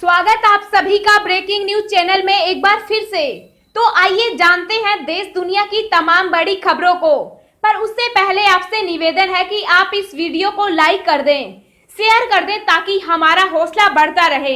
स्वागत आप सभी का ब्रेकिंग न्यूज चैनल में एक बार फिर से। तो आइए जानते हैं देश दुनिया की तमाम बड़ी खबरों को। पर उससे पहले आपसे निवेदन है कि आप इस वीडियो को लाइक कर दें, शेयर कर दें ताकि हमारा हौसला बढ़ता रहे।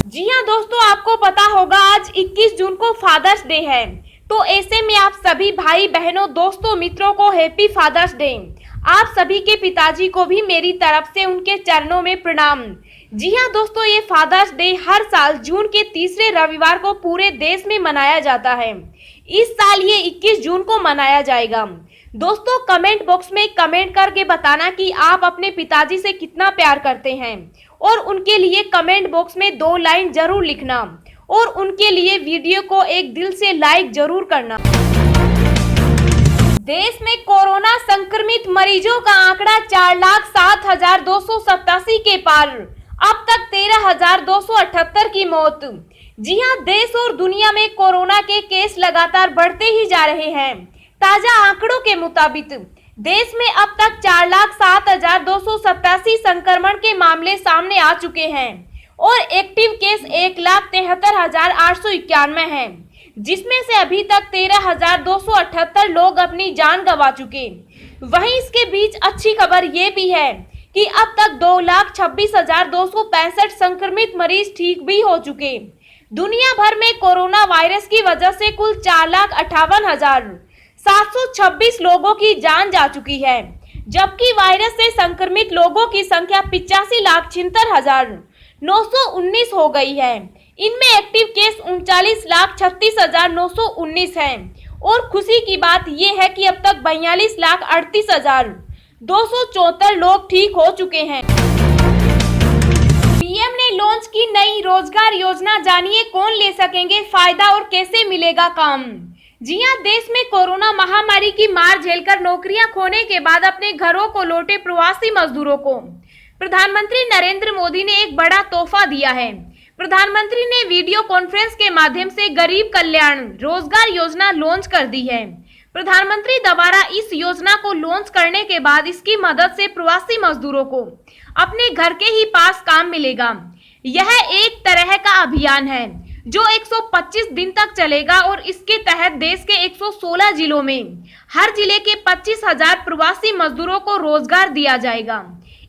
जी हां दोस्तों, आपको पता होगा आज 21 जून को फादर्स डे है। तो ऐसे में आप सभी भाई बहनों, दोस्तों, मित्रों को हैप्पी फादर्स डे। आप सभी के पिताजी को भी मेरी तरफ से उनके चरणों में प्रणाम। जी हाँ दोस्तों, ये फादर्स डे हर साल जून के तीसरे रविवार को पूरे देश में मनाया जाता है। इस साल ये 21 जून को मनाया जाएगा। दोस्तों, कमेंट बॉक्स में कमेंट करके बताना कि आप अपने पिताजी से कितना प्यार करते हैं और उनके लिए कमेंट बॉक्स में 2 लाइन जरूर लिखना और उनके लिए वीडियो को एक दिल से लाइक जरूर करना। देश में कोरोना संक्रमित मरीजों का आंकड़ा 4,07,287 के पार। अब तक 13,278 की मौत। जी हां, देश और दुनिया में कोरोना के केस लगातार बढ़ते ही जा रहे हैं। ताजा आंकड़ों के मुताबिक देश में अब तक 4,07,287 संक्रमण के मामले सामने आ चुके हैं और एक्टिव केस 1,73,891 हैं, जिसमें से अभी तक 13,278 लोग अपनी जान गंवा चुके। वहीं इसके बीच अच्छी खबर ये भी है कि अब तक 2,26,265 संक्रमित मरीज ठीक भी हो चुके। दुनिया भर में कोरोना वायरस की वजह से कुल 4,58,726 लोगों की जान जा चुकी है, जबकि वायरस से संक्रमित लोगों की संख्या 85,76,919 हो गई है। इनमें एक्टिव केस 39,36,919 हैं और खुशी की बात यह है कि अब तक 42,38,274 लोग ठीक हो चुके हैं। पीएम ने लॉन्च की नई रोजगार योजना, जानिए कौन ले सकेंगे फायदा और कैसे मिलेगा काम। जी हां, देश में कोरोना महामारी की मार झेलकर नौकरियां खोने के बाद अपने घरों को लौटे प्रवासी मजदूरों को प्रधानमंत्री नरेंद्र मोदी ने एक बड़ा तोहफा दिया है। प्रधानमंत्री ने वीडियो कॉन्फ्रेंस के माध्यम से गरीब कल्याण रोजगार योजना लॉन्च कर दी है। प्रधानमंत्री द्वारा इस योजना को लॉन्च करने के बाद इसकी मदद से प्रवासी मजदूरों को अपने घर के ही पास काम मिलेगा। यह एक तरह का अभियान है जो 125 दिन तक चलेगा और इसके तहत देश के 116 जिलों में हर जिले के 25,000 प्रवासी मजदूरों को रोजगार दिया जाएगा।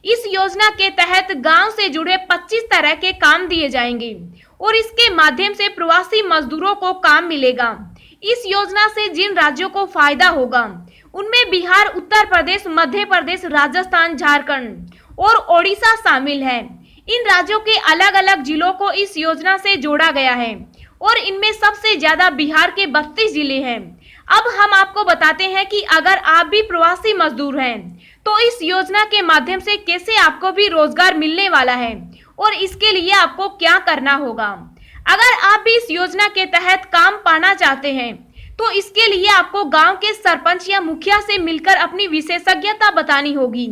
इस योजना के तहत गांव से जुड़े 25 तरह के काम दिए जाएंगे और इसके माध्यम से प्रवासी मजदूरों को काम मिलेगा। इस योजना से जिन राज्यों को फायदा होगा उनमें बिहार, उत्तर प्रदेश, मध्य प्रदेश, राजस्थान, झारखंड और ओडिशा शामिल है। इन राज्यों के अलग अलग जिलों को इस योजना से जोड़ा गया है और इनमें सबसे ज्यादा बिहार के 32 जिले हैं। अब हम आपको बताते हैं कि अगर आप भी प्रवासी मजदूर हैं तो इस योजना के माध्यम से कैसे आपको भी रोजगार मिलने वाला है और इसके लिए आपको क्या करना होगा। अगर आप भी इस योजना के तहत काम पाना चाहते हैं तो इसके लिए आपको गांव के सरपंच या मुखिया से मिलकर अपनी विशेषज्ञता बतानी होगी।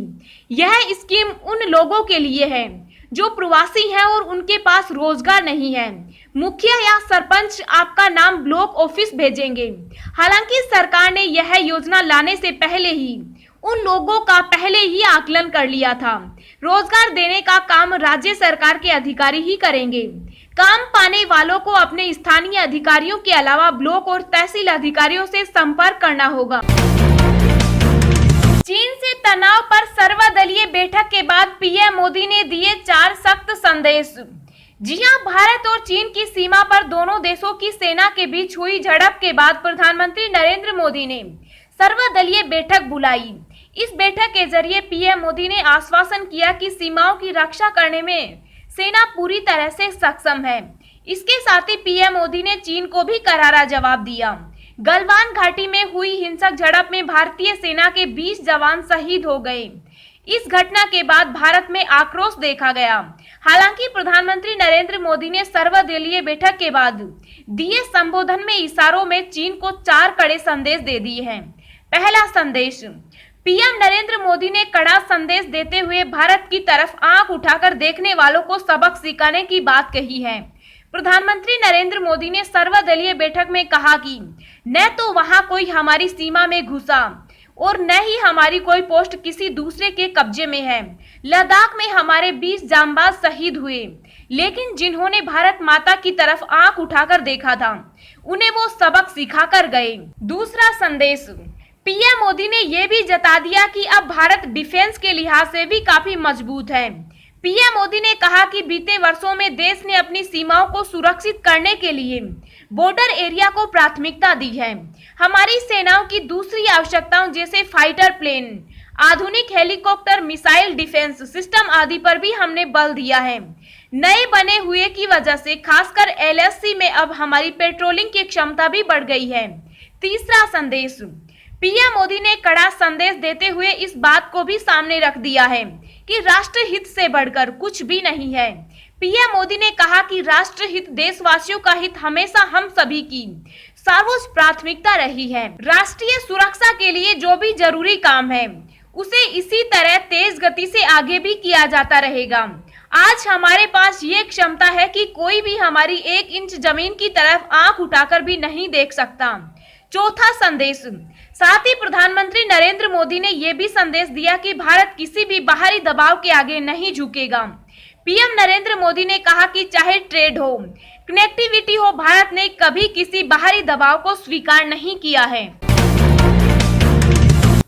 यह स्कीम उन लोगों के लिए है जो प्रवासी हैं और उनके पास रोजगार नहीं है। मुखिया या सरपंच आपका नाम ब्लॉक ऑफिस भेजेंगे। हालांकि सरकार ने यह योजना लाने से पहले ही उन लोगों का पहले ही आकलन कर लिया था। रोजगार देने का काम राज्य सरकार के अधिकारी ही करेंगे। काम पाने वालों को अपने स्थानीय अधिकारियों के अलावा ब्लॉक और तहसील अधिकारियों से संपर्क करना होगा। चीन से तनाव पर सर्वदलीय बैठक के बाद पीएम मोदी ने दिए 4 सख्त संदेश। जी हां, भारत और चीन की सीमा पर दोनों देशों की सेना के बीच हुई झड़प के बाद प्रधानमंत्री नरेंद्र मोदी ने सर्वदलीय बैठक बुलाई। इस बैठक के जरिए पीएम मोदी ने आश्वासन किया कि सीमाओं की रक्षा करने में सेना पूरी तरह से सक्षम है। इसके साथ ही पीएम मोदी ने चीन को भी करारा जवाब दिया। गलवान घाटी में हुई हिंसक झड़प में भारतीय सेना के 20 जवान शहीद हो गए। इस घटना के बाद भारत में आक्रोश देखा गया। हालांकि प्रधानमंत्री नरेंद्र मोदी ने सर्वदलीय बैठक के बाद दिए संबोधन में इशारों में चीन को 4 कड़े संदेश दे दिए हैं। पहला संदेश, पीएम नरेंद्र मोदी ने कड़ा संदेश देते हुए भारत की तरफ आंख उठाकर देखने वालों को सबक सिखाने की बात कही है। प्रधानमंत्री नरेंद्र मोदी ने सर्वदलीय बैठक में कहा कि न तो वहां कोई हमारी सीमा में घुसा और न ही हमारी कोई पोस्ट किसी दूसरे के कब्जे में है। लद्दाख में हमारे 20 जांबाज शहीद हुए, लेकिन जिन्होंने भारत माता की तरफ आंख उठाकर देखा था, उन्हें वो सबक सिखाकर गए। दूसरा संदेश, पीएम मोदी ने ये भी जता दिया कि अब भारत डिफेंस के लिहाज से भी काफी मजबूत है। पीएम मोदी ने कहा कि बीते वर्षों में देश ने अपनी सीमाओं को सुरक्षित करने के लिए बॉर्डर एरिया को प्राथमिकता दी है। हमारी सेनाओं की दूसरी आवश्यकताओं जैसे फाइटर प्लेन, आधुनिक हेलीकॉप्टर, मिसाइल डिफेंस सिस्टम आदि पर भी हमने बल दिया है। नए बने हुए की वजह से खासकर एलएसी में अब हमारी पेट्रोलिंग की क्षमता भी बढ़ गई है। तीसरा संदेश, पीएम मोदी ने कड़ा संदेश देते हुए इस बात को भी सामने रख दिया है कि राष्ट्र हित से बढ़कर कुछ भी नहीं है। पीएम मोदी ने कहा कि राष्ट्र हित, देशवासियों का हित हमेशा हम सभी की सर्वोच्च प्राथमिकता रही है। राष्ट्रीय सुरक्षा के लिए जो भी जरूरी काम है उसे इसी तरह तेज गति से आगे भी किया जाता रहेगा। आज हमारे पास ये क्षमता है कि कोई भी हमारी 1 इंच जमीन की तरफ आंख उठाकर भी नहीं देख सकता। चौथा संदेश, साथ ही प्रधानमंत्री नरेंद्र मोदी ने यह भी संदेश दिया कि भारत किसी भी बाहरी दबाव के आगे नहीं झुकेगा। पीएम नरेंद्र मोदी ने कहा कि चाहे ट्रेड हो, कनेक्टिविटी हो, भारत ने कभी किसी बाहरी दबाव को स्वीकार नहीं किया है।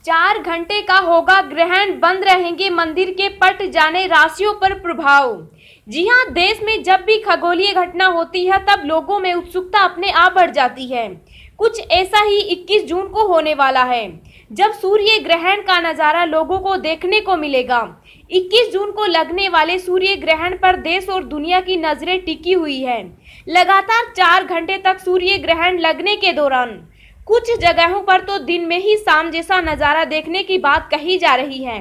4 घंटे का होगा ग्रहण, बंद रहेंगे मंदिर के पट, जाने राशियों पर प्रभाव। जी हां, देश में जब भी खगोलीय घटना होती है तब लोगों में उत्सुकता अपने आप बढ़ जाती है। कुछ ऐसा ही 21 जून को होने वाला है, जब सूर्य ग्रहण का नजारा लोगों को देखने को मिलेगा। 21 जून को लगने वाले सूर्य ग्रहण पर देश और दुनिया की नजरें टिकी हुई है। लगातार 4 घंटे तक सूर्य ग्रहण लगने के दौरान कुछ जगहों पर तो दिन में ही शाम जैसा नजारा देखने की बात कही जा रही है।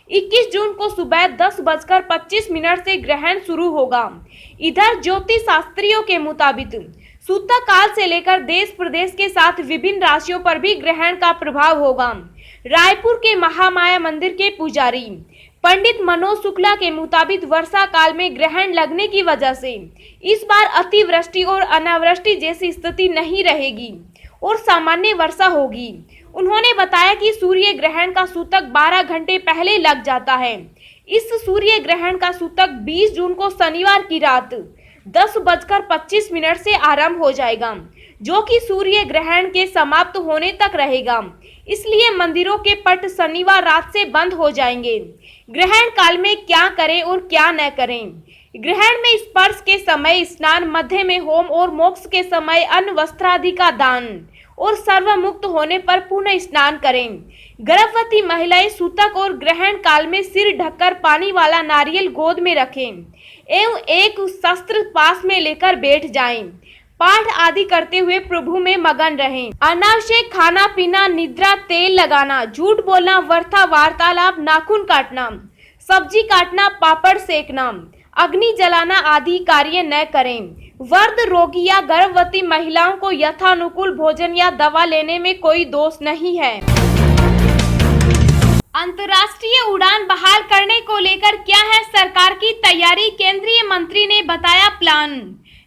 21 जून को सुबह 10:25 से ग्रहण शुरू होगा। इधर ज्योतिष शास्त्रियों के मुताबिक सूतक काल से लेकर देश प्रदेश के साथ विभिन्न राशियों पर भी ग्रहण का प्रभाव होगा। रायपुर के महामाया मंदिर के पुजारी पंडित मनोज शुक्ला के मुताबिक वर्षा काल में ग्रहण लगने की वजह से इस बार अतिवृष्टि और अनावृष्टि जैसी स्थिति नहीं रहेगी और सामान्य वर्षा होगी। उन्होंने बताया कि सूर्य ग्रहण का सूतक 12 घंटे पहले लग जाता है। इस सूर्य ग्रहण का सूतक 20 जून को शनिवार की रात 10:25 से आरंभ हो जाएगा, जो कि सूर्य ग्रहण के समाप्त होने तक रहेगा। इसलिए मंदिरों के पट शनिवार रात से बंद हो जाएंगे। ग्रहण काल में क्या करें और क्या न करें। ग्रहण में स्पर्श के समय स्नान, मध्य में होम और मोक्ष के समय अन्न वस्त्रादि का दान और सर्वमुक्त होने पर पुनः स्नान करें। गर्भवती महिलाएं सूतक और ग्रहण काल में सिर ढककर पानी वाला नारियल गोद में रखें एवं एक शस्त्र पास में लेकर बैठ जाएं। पाठ आदि करते हुए प्रभु में मगन रहें। अनावश्यक खाना पीना, निद्रा, तेल लगाना, झूठ बोलना, व्यर्थ वार्तालाप, नाखून काटना, सब्जी काटना, पापड़ सेकना, अग्नि जलाना आदि कार्य न करें। वृद्ध, रोगी या गर्भवती महिलाओं को यथानुकूल भोजन या दवा लेने में कोई दोष नहीं है। अंतर्राष्ट्रीय उड़ान बहाल करने को लेकर क्या है सरकार की तैयारी, केंद्रीय मंत्री ने बताया प्लान।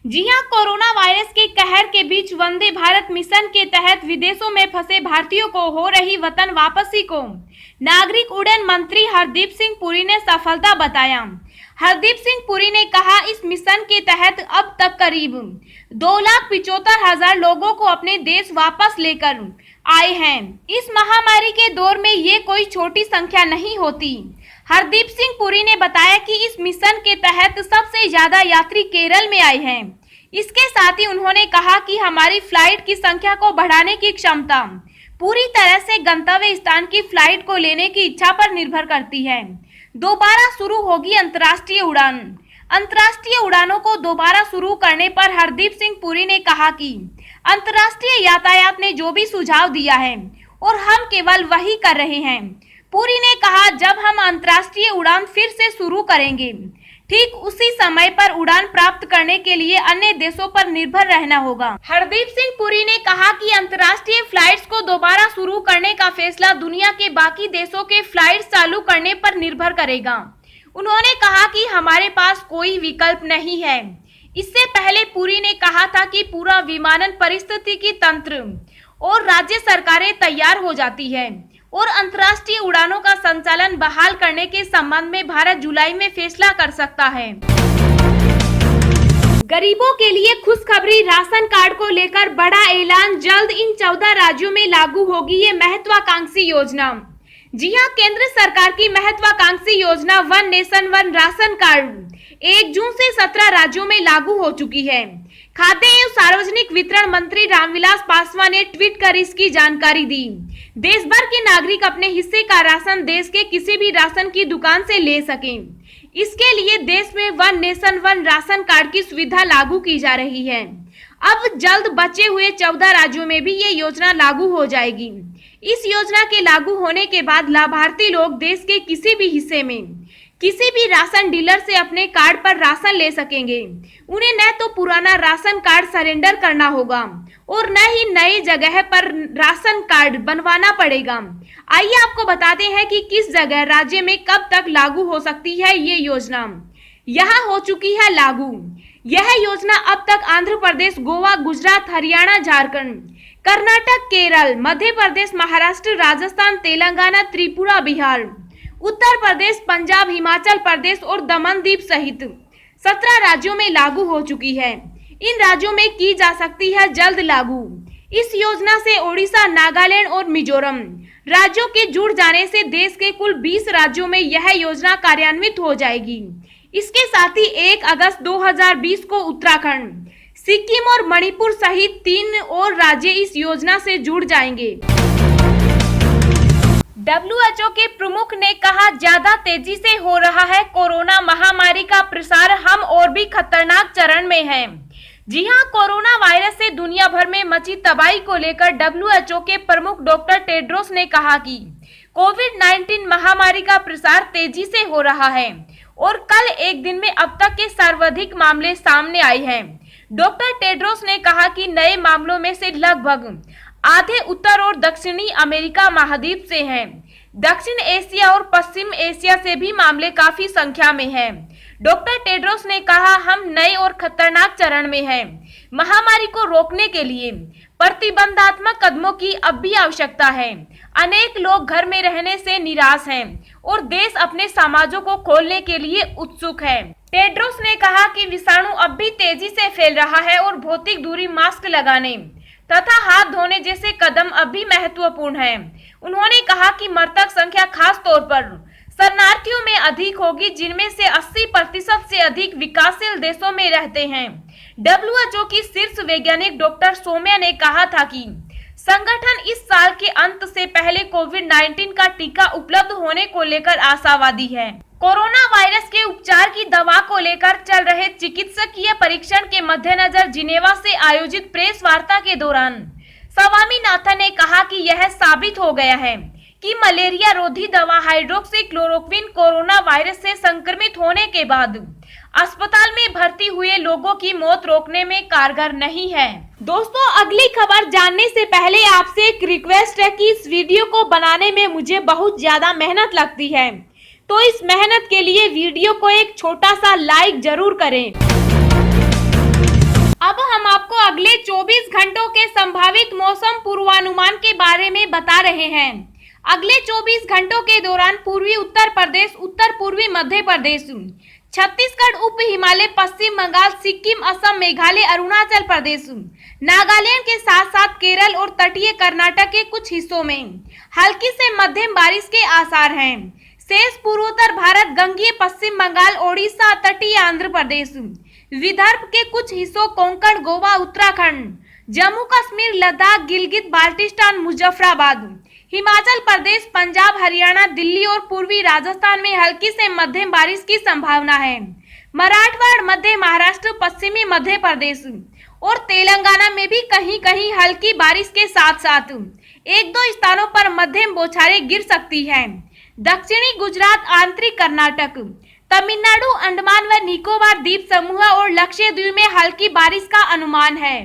जी हां, कोरोना वायरस के कहर के बीच वंदे भारत मिशन के तहत विदेशों में फंसे भारतीयों को हो रही वतन वापसी को नागरिक उड्डयन मंत्री हरदीप सिंह पुरी ने सफलता बताया। हरदीप सिंह पुरी ने कहा, इस मिशन के तहत अब तक करीब 2,75,000 लोगों को अपने देश वापस लेकर आए हैं। इस महामारी के दौर में ये कोई छोटी संख्या नहीं होती। हरदीप सिंह पुरी ने बताया कि इस मिशन के तहत सबसे ज्यादा यात्री केरल में आए हैं। इसके साथ ही उन्होंने कहा कि हमारी फ्लाइट की संख्या को बढ़ाने की क्षमता पूरी तरह से गंतव्य स्थान की फ्लाइट को लेने की इच्छा पर निर्भर करती है। दोबारा शुरू होगी अंतर्राष्ट्रीय उड़ान। अंतर्राष्ट्रीय उड़ानों को दोबारा शुरू करने पर हरदीप सिंह पुरी ने कहा कि अंतर्राष्ट्रीय यातायात ने जो भी सुझाव दिया है और हम केवल वही कर रहे हैं। पुरी ने कहा, जब हम अंतर्राष्ट्रीय उड़ान फिर से शुरू करेंगे, ठीक उसी समय पर उड़ान प्राप्त करने के लिए अन्य देशों पर निर्भर रहना होगा। हरदीप सिंह पुरी ने कहा कि अंतर्राष्ट्रीय फ्लाइट्स को दोबारा शुरू करने का फैसला दुनिया के बाकी देशों के फ्लाइट्स चालू करने पर निर्भर करेगा। उन्होंने कहा कि हमारे पास कोई विकल्प नहीं है। इससे पहले पुरी ने कहा था कि पूरा विमानन परिस्थितिकी तंत्र और राज्य सरकारें तैयार हो जाती है और अंतर्राष्ट्रीय उड़ानों का संचालन बहाल करने के संबंध में भारत जुलाई में फैसला कर सकता है। गरीबों के लिए खुशखबरी, राशन कार्ड को लेकर बड़ा ऐलान, जल्द इन 14 राज्यों में लागू होगी ये महत्वाकांक्षी योजना। जी हां, केंद्र सरकार की महत्वाकांक्षी योजना one nation one ration card 1 जून से 17 राज्यों में लागू हो चुकी है। खाद्य एवं सार्वजनिक वितरण मंत्री रामविलास पासवान ने ट्वीट कर इसकी जानकारी दी। देश भर के नागरिक अपने हिस्से का राशन देश के किसी भी राशन की दुकान से ले सकें। इसके लिए देश में one nation one ration card की सुविधा लागू की जा रही है। अब जल्द बचे हुए 14 राज्यों में भी ये योजना लागू हो जाएगी। इस योजना के लागू होने के बाद लाभार्थी लोग देश के किसी भी हिस्से में किसी भी राशन डीलर से अपने कार्ड पर राशन ले सकेंगे। उन्हें न तो पुराना राशन कार्ड सरेंडर करना होगा और न ही नई जगह पर राशन कार्ड बनवाना पड़ेगा। आइए आपको बताते हैं कि किस जगह राज्य में कब तक लागू हो सकती है ये योजना। यहाँ हो चुकी है लागू। यह योजना अब तक आंध्र प्रदेश, गोवा, गुजरात, हरियाणा, झारखंड, कर्नाटक, केरल, मध्य प्रदेश, महाराष्ट्र, राजस्थान, तेलंगाना, त्रिपुरा, बिहार, उत्तर प्रदेश, पंजाब, हिमाचल प्रदेश और दमन दीव सहित 17 राज्यों में लागू हो चुकी है। इन राज्यों में की जा सकती है जल्द लागू। इस योजना से ओडिशा, नागालैंड और मिजोरम राज्यों के जुड़ जाने से देश के कुल 20 राज्यों में यह योजना कार्यान्वित हो जाएगी। इसके साथ ही 1 अगस्त 2020 को उत्तराखंड, सिक्किम और मणिपुर सहित 3 और राज्य इस योजना से जुड़ जाएंगे। WHO के प्रमुख ने कहा, ज्यादा तेजी से हो रहा है कोरोना महामारी का प्रसार, हम और भी खतरनाक चरण में हैं। जी हां, कोरोना वायरस से दुनिया भर में मची तबाही को लेकर WHO के प्रमुख डॉक्टर टेड्रोस ने कहा कि कोविड-19 महामारी का प्रसार तेजी से हो रहा है और कल एक दिन में अब तक के सर्वाधिक मामले सामने आए हैं। डॉक्टर टेड्रोस ने कहा कि नए मामलों में से लगभग आधे उत्तर और दक्षिणी अमेरिका महाद्वीप से हैं। दक्षिण एशिया और पश्चिम एशिया से भी मामले काफी संख्या में हैं। डॉक्टर टेड्रोस ने कहा, हम नए और खतरनाक चरण में हैं। महामारी को रोकने के लिए प्रतिबंधात्मक कदमों की अब भी आवश्यकता है। अनेक लोग घर में रहने से निराश हैं और देश अपने समाजों को खोलने के लिए उत्सुक है। टेड्रोस ने कहा कि विषाणु अब भी तेजी से फैल रहा है और भौतिक दूरी, मास्क लगाने तथा हाथ धोने जैसे कदम अब भी महत्वपूर्ण हैं। उन्होंने कहा कि मृतक संख्या खास तौर पर शरणार्थियों में अधिक होगी, जिनमें से 80% से अधिक विकासशील देशों में रहते हैं। WHO की शीर्ष वैज्ञानिक डॉक्टर सौम्या ने कहा था कि संगठन इस साल के अंत से पहले कोविड-19 का टीका उपलब्ध होने को लेकर आशावादी है। कोरोना वायरस के उपचार की दवा को लेकर चल रहे चिकित्सकीय परीक्षण के मद्देनजर जिनेवा से आयोजित प्रेस वार्ता के दौरान स्वामीनाथन ने कहा कि यह साबित हो गया है कि मलेरिया रोधी दवा हाइड्रोक्सीक्लोरोक्विन कोरोना वायरस से संक्रमित होने के बाद अस्पताल में भर्ती हुए लोगों की मौत रोकने में कारगर नहीं है। दोस्तों, अगली खबर जानने से पहले आपसे एक रिक्वेस्ट है कि इस वीडियो को बनाने में मुझे बहुत ज्यादा मेहनत लगती है, तो इस मेहनत के लिए वीडियो को एक छोटा सा लाइक जरूर करें। अब हम आपको अगले 24 घंटों के संभावित मौसम पूर्वानुमान के बारे में बता रहे हैं। अगले 24 घंटों के दौरान पूर्वी उत्तर प्रदेश, उत्तर पूर्वी मध्य प्रदेश, छत्तीसगढ़, उप हिमालय, पश्चिम बंगाल, सिक्किम, असम, मेघालय, अरुणाचल प्रदेश, नागालैंड के साथ साथ केरल और तटीय कर्नाटक के कुछ हिस्सों में हल्की से मध्यम बारिश के आसार हैं। शेष पूर्वोत्तर भारत, गंगीय पश्चिम बंगाल, ओडिशा, तटीय आंध्र प्रदेश, विदर्भ के कुछ हिस्सों, कोंकण, गोवा, उत्तराखंड, जम्मू कश्मीर, लद्दाख, गिलगित बाल्टिस्तान, मुजफ्फराबाद, हिमाचल प्रदेश, पंजाब, हरियाणा, दिल्ली और पूर्वी राजस्थान में हल्की से मध्यम बारिश की संभावना है। मराठवाड़ा, मध्य महाराष्ट्र, पश्चिमी मध्य प्रदेश और तेलंगाना में भी कहीं कहीं हल्की बारिश के साथ साथ 1-2 स्थानों पर मध्यम बौछारें गिर सकती हैं। दक्षिणी गुजरात, आंतरिक कर्नाटक, तमिलनाडु, अंडमान व निकोबार द्वीप समूह और लक्षद्वीप में हल्की बारिश का अनुमान है।